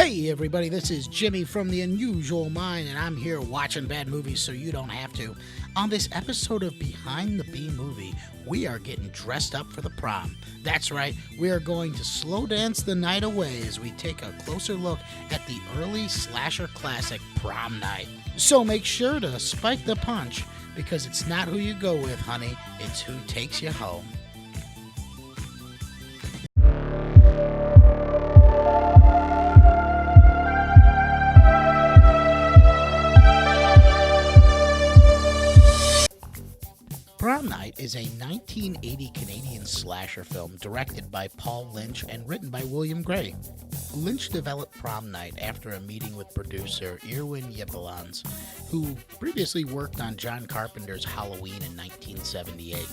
Hey everybody, this is Jimmy from The Unusual Mind, and I'm here watching bad movies so you don't have to. On this episode of Behind the B Movie, we are getting dressed up for the prom. That's right, we are going to slow dance the night away as we take a closer look at the early slasher classic Prom Night. So make sure to spike the punch, because it's not who you go with, honey, it's who takes you home. Prom Night is a 1980 Canadian slasher film directed by Paul Lynch and written by William Gray. Lynch developed Prom Night after a meeting with producer Irwin Ypsilanti, who previously worked on John Carpenter's Halloween in 1978.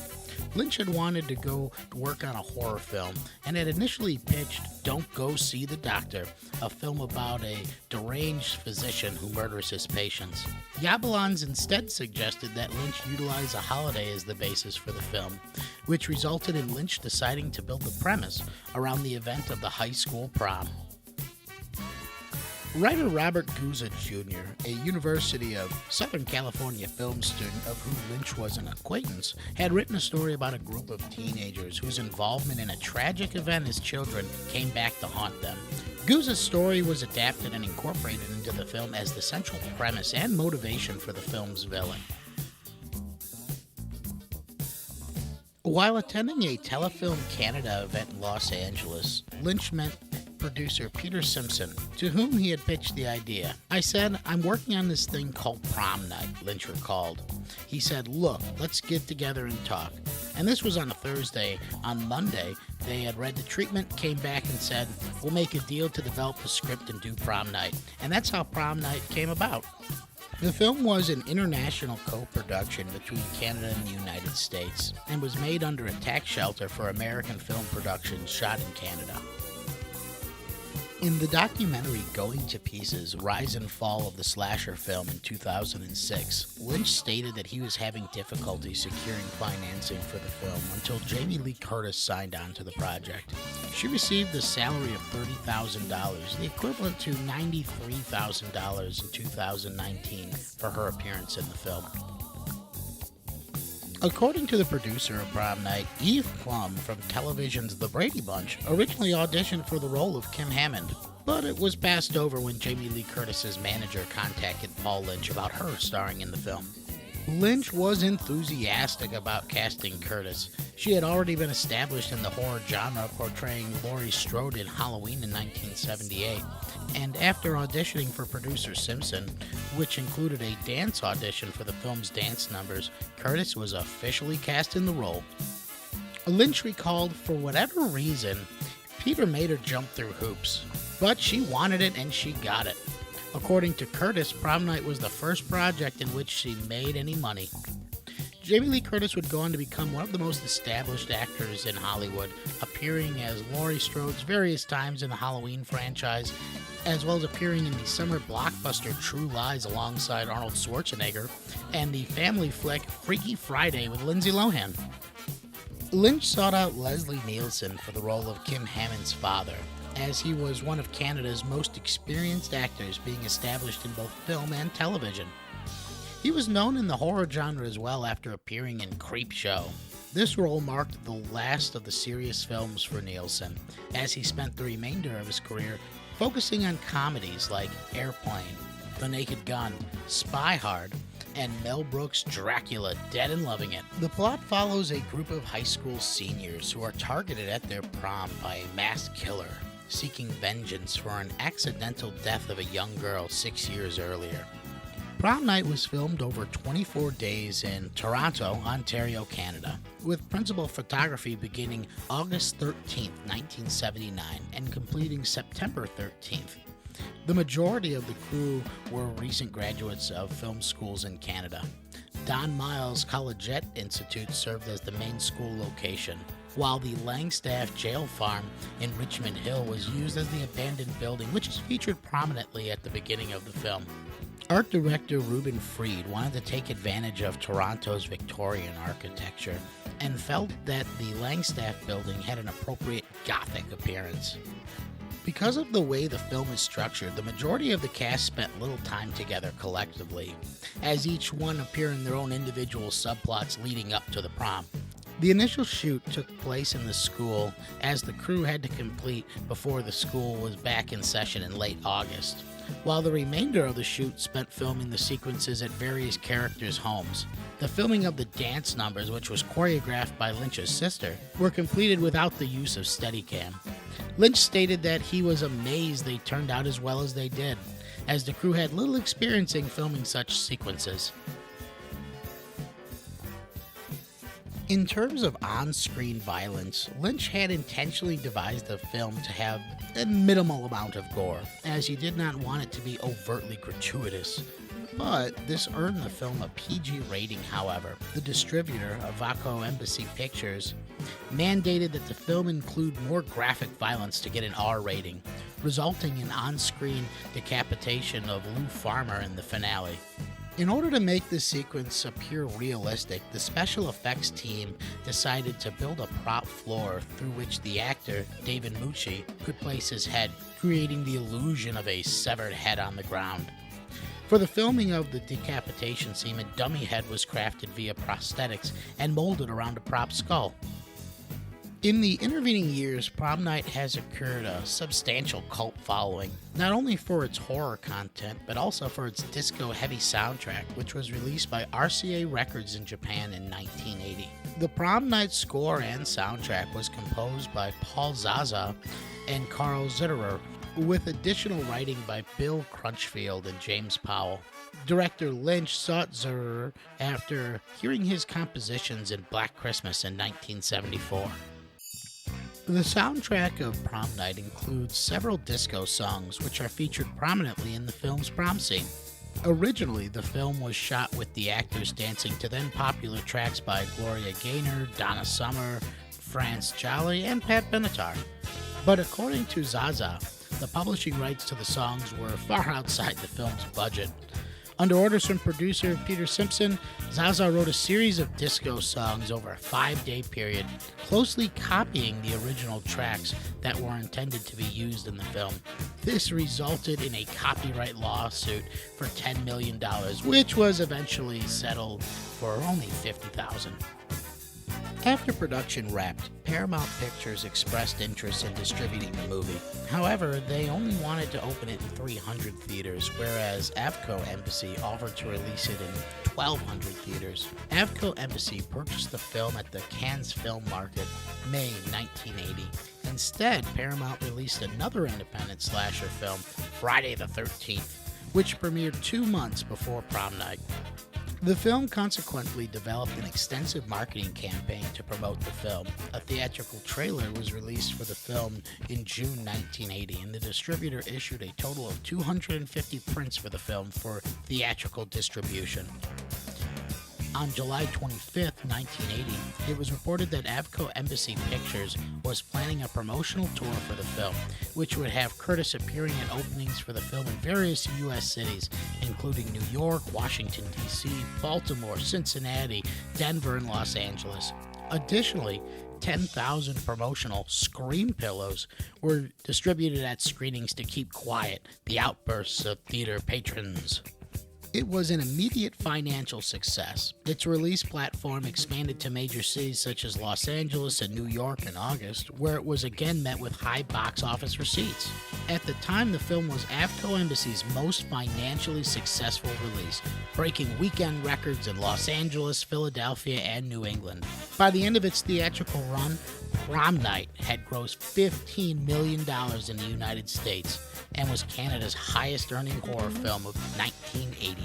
Lynch had wanted to go work on a horror film and had initially pitched Don't Go See the Doctor, a film about a deranged physician who murders his patients. Yabalans instead suggested that Lynch utilize a holiday as the basis for the film, which resulted in Lynch deciding to build the premise around the event of the high school prom. Writer Robert Guza Jr., a University of Southern California film student of whom Lynch was an acquaintance, had written a story about a group of teenagers whose involvement in a tragic event as children came back to haunt them. Guza's story was adapted and incorporated into the film as the central premise and motivation for the film's villain. While attending a Telefilm Canada event in Los Angeles, Lynch met producer Peter Simpson, to whom he had pitched the idea. I said, "I'm working on this thing called Prom Night," Lynch recalled. He said, "Look, let's get together and talk." And this was on a Thursday. On Monday, they had read the treatment, came back and said, "We'll make a deal to develop a script and do Prom Night." And that's how Prom Night came about. The film was an international co-production between Canada and the United States, and was made under a tax shelter for American film productions shot in Canada. In the documentary Going to Pieces, Rise and Fall of the Slasher film in 2006, Lynch stated that he was having difficulty securing financing for the film until Jamie Lee Curtis signed on to the project. She received a salary of $30,000, the equivalent to $93,000 in 2019, for her appearance in the film. According to the producer of Prom Night, Eve Plum from television's The Brady Bunch originally auditioned for the role of Kim Hammond, but it was passed over when Jamie Lee Curtis's manager contacted Paul Lynch about her starring in the film. Lynch was enthusiastic about casting Curtis. She had already been established in the horror genre, portraying Laurie Strode in Halloween in 1978. And after auditioning for producer Simpson, which included a dance audition for the film's dance numbers, Curtis was officially cast in the role. Lynch recalled, "For whatever reason, Peter made her jump through hoops, but she wanted it and she got it." According to Curtis, Prom Night was the first project in which she made any money. Jamie Lee Curtis would go on to become one of the most established actors in Hollywood, appearing as Laurie Strode's various times in the Halloween franchise, as well as appearing in the summer blockbuster True Lies alongside Arnold Schwarzenegger, and the family flick Freaky Friday with Lindsay Lohan. Lynch sought out Leslie Nielsen for the role of Kim Hammond's father, as he was one of Canada's most experienced actors, being established in both film and television. He was known in the horror genre as well after appearing in Creepshow. This role marked the last of the serious films for Nielsen, as he spent the remainder of his career focusing on comedies like Airplane, The Naked Gun, Spy Hard, and Mel Brooks' Dracula, Dead and Loving It. The plot follows a group of high school seniors who are targeted at their prom by a masked killer, seeking vengeance for an accidental death of a young girl 6 years earlier. Prom Night was filmed over 24 days in Toronto, Ontario, Canada, with principal photography beginning August 13, 1979, and completing September 13th. The majority of the crew were recent graduates of film schools in Canada. Don Miles Collegiate Institute served as the main school location, while the Langstaff Jail Farm in Richmond Hill was used as the abandoned building, which is featured prominently at the beginning of the film. Art director Reuben Freed wanted to take advantage of Toronto's Victorian architecture and felt that the Langstaff building had an appropriate Gothic appearance. Because of the way the film is structured, the majority of the cast spent little time together collectively, as each one appear in their own individual subplots leading up to the prom. The initial shoot took place in the school, as the crew had to complete before the school was back in session in late August, while the remainder of the shoot spent filming the sequences at various characters' homes. The filming of the dance numbers, which was choreographed by Lynch's sister, were completed without the use of Steadicam. Lynch stated that he was amazed they turned out as well as they did, as the crew had little experience in filming such sequences. In terms of on-screen violence, Lynch had intentionally devised the film to have a minimal amount of gore, as he did not want it to be overtly gratuitous. But this earned the film a PG rating, however. The distributor, Avaco Embassy Pictures, mandated that the film include more graphic violence to get an R rating, resulting in on-screen decapitation of Lou Farmer in the finale. In order to make this sequence appear realistic, the special effects team decided to build a prop floor through which the actor, David Mucci, could place his head, creating the illusion of a severed head on the ground. For the filming of the decapitation scene, a dummy head was crafted via prosthetics and molded around a prop skull. In the intervening years, Prom Night has accrued a substantial cult following, not only for its horror content, but also for its disco-heavy soundtrack, which was released by RCA Records in Japan in 1980. The Prom Night score and soundtrack was composed by Paul Zaza and Carl Zitterer, with additional writing by Bill Crunchfield and James Powell. Director Lynch sought Zitterer after hearing his compositions in Black Christmas in 1974. The soundtrack of Prom Night includes several disco songs which are featured prominently in the film's prom scene. Originally, the film was shot with the actors dancing to then popular tracks by Gloria Gaynor, Donna Summer, France Jolly, and Pat Benatar. But according to Zaza, the publishing rights to the songs were far outside the film's budget. Under orders from producer Peter Simpson, Zaza wrote a series of disco songs over a 5-day period, closely copying the original tracks that were intended to be used in the film. This resulted in a copyright lawsuit for $10 million, which was eventually settled for only $50,000. After production wrapped, Paramount Pictures expressed interest in distributing the movie. However, they only wanted to open it in 300 theaters, whereas Avco Embassy offered to release it in 1,200 theaters. Avco Embassy purchased the film at the Cannes Film Market, May 1980. Instead, Paramount released another independent slasher film, Friday the 13th, which premiered 2 months before Prom Night. The film consequently developed an extensive marketing campaign to promote the film. A theatrical trailer was released for the film in June 1980, and the distributor issued a total of 250 prints for the film for theatrical distribution. On July 25, 1980, it was reported that Avco Embassy Pictures was planning a promotional tour for the film, which would have Curtis appearing at openings for the film in various U.S. cities, including New York, Washington, D.C., Baltimore, Cincinnati, Denver, and Los Angeles. Additionally, 10,000 promotional scream pillows were distributed at screenings to keep quiet the outbursts of theater patrons. It was an immediate financial success. Its release platform expanded to major cities such as Los Angeles and New York in August, where it was again met with high box office receipts. At the time, the film was Avco Embassy's most financially successful release, breaking weekend records in Los Angeles, Philadelphia, and New England. By the end of its theatrical run, Prom Night had grossed $15 million in the United States and was Canada's highest-earning horror film of 1980.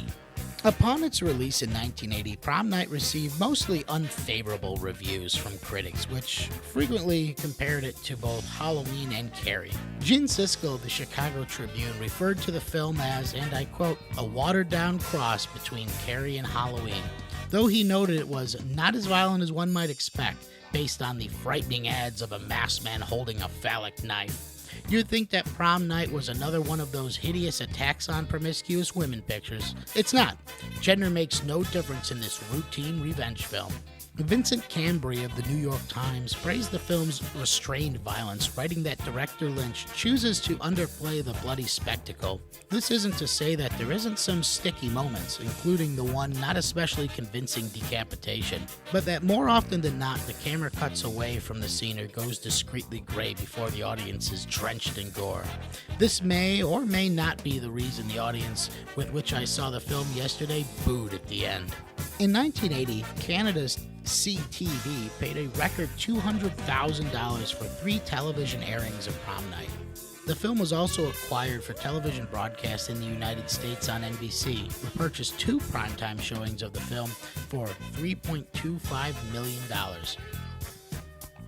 Upon its release in 1980, Prom Night received mostly unfavorable reviews from critics, which frequently compared it to both Halloween and Carrie. Gene Siskel of the Chicago Tribune referred to the film as, and I quote, a watered-down cross between Carrie and Halloween, though he noted it was not as violent as one might expect, based on the frightening ads of a masked man holding a phallic knife. You'd think that Prom Night was another one of those hideous attacks on promiscuous women pictures. It's not. Gender makes no difference in this routine revenge film. Vincent Cambry of the New York Times praised the film's restrained violence, writing that director Lynch chooses to underplay the bloody spectacle. This isn't to say that there isn't some sticky moments, including the one not especially convincing decapitation, but that more often than not the camera cuts away from the scene or goes discreetly gray before the audience is drenched in gore. This may or may not be the reason the audience with which I saw the film yesterday booed at the end. In 1980, Canada's CTV paid a record $200,000 for 3 television airings of Prom Night. The film was also acquired for television broadcast in the United States on NBC, who purchased 2 primetime showings of the film for $3.25 million.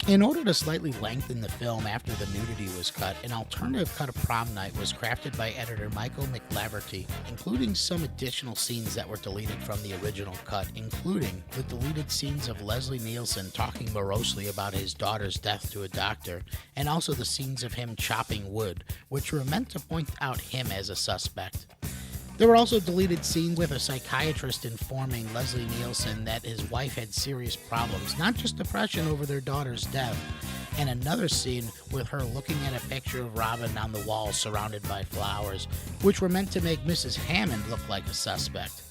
In order to slightly lengthen the film after the nudity was cut, an alternative cut of Prom Night was crafted by editor Michael McLaverty, including some additional scenes that were deleted from the original cut, including the deleted scenes of Leslie Nielsen talking morosely about his daughter's death to a doctor, and also the scenes of him chopping wood, which were meant to point out him as a suspect. There were also deleted scenes with a psychiatrist informing Leslie Nielsen that his wife had serious problems, not just depression over their daughter's death, and another scene with her looking at a picture of Robin on the wall surrounded by flowers, which were meant to make Mrs. Hammond look like a suspect.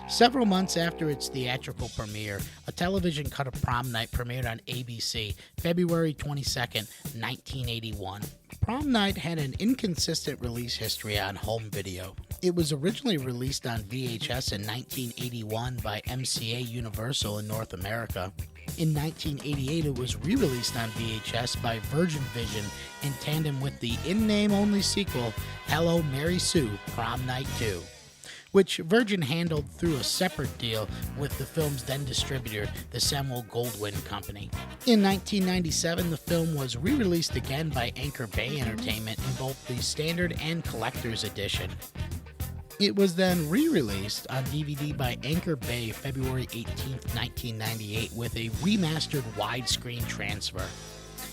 Several months after its theatrical premiere, a television cut of Prom Night premiered on ABC, February 22, 1981. Prom Night had an inconsistent release history on home video. It was originally released on VHS in 1981 by MCA Universal in North America. In 1988, it was re-released on VHS by Virgin Vision in tandem with the in-name-only sequel, Hello, Mary Sue, Prom Night 2. Which Virgin handled through a separate deal with the film's then distributor, the Samuel Goldwyn Company. In 1997, the film was re-released again by Anchor Bay Entertainment in both the standard and collector's edition. It was then re-released on DVD by Anchor Bay February 18, 1998 with a remastered widescreen transfer,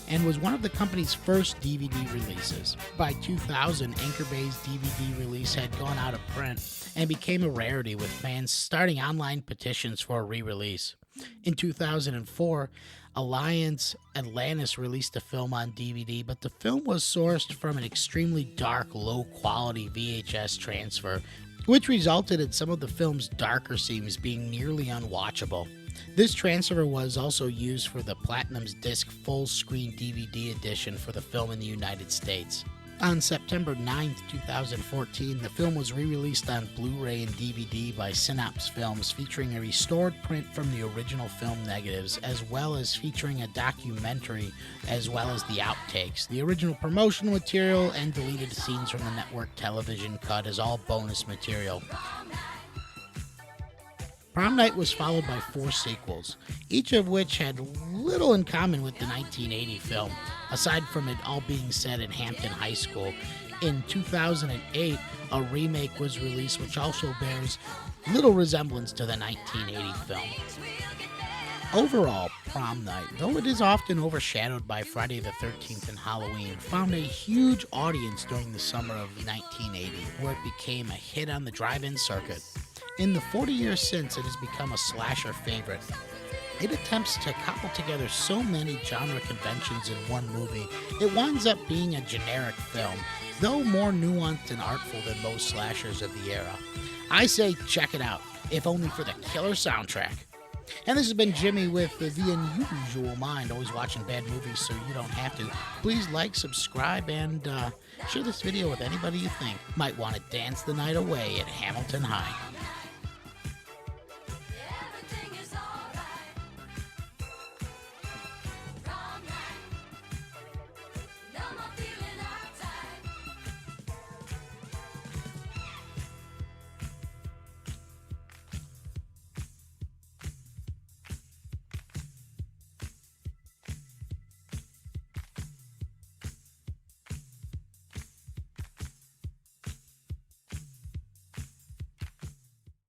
and was one of the company's first DVD releases. By 2000, Anchor Bay's DVD release had gone out of print and became a rarity, with fans starting online petitions for a re-release. In 2004, Alliance Atlantis released the film on DVD, but the film was sourced from an extremely dark, low-quality VHS transfer, which resulted in some of the film's darker scenes being nearly unwatchable. This transfer was also used for the Platinum's Disc full-screen DVD edition for the film in the United States. On September 9, 2014, the film was re-released on Blu-ray and DVD by Synapse Films, featuring a restored print from the original film negatives, as well as featuring a documentary, as well as the outtakes. The original promotional material and deleted scenes from the network television cut as all bonus material. Prom Night was followed by 4 sequels, each of which had little in common with the 1980 film, aside from it all being set in Hampton High School. In 2008, a remake was released which also bears little resemblance to the 1980 film. Overall, Prom Night, though it is often overshadowed by Friday the 13th and Halloween, found a huge audience during the summer of 1980, where it became a hit on the drive-in circuit. In the 40 years since, it has become a slasher favorite. It attempts to cobble together so many genre conventions in one movie, it winds up being a generic film, though more nuanced and artful than most slashers of the era. I say check it out, if only for the killer soundtrack. And this has been Jimmy with the Unusual Mind, always watching bad movies so you don't have to. Please like, subscribe, and share this video with anybody you think might want to dance the night away at Hamilton High.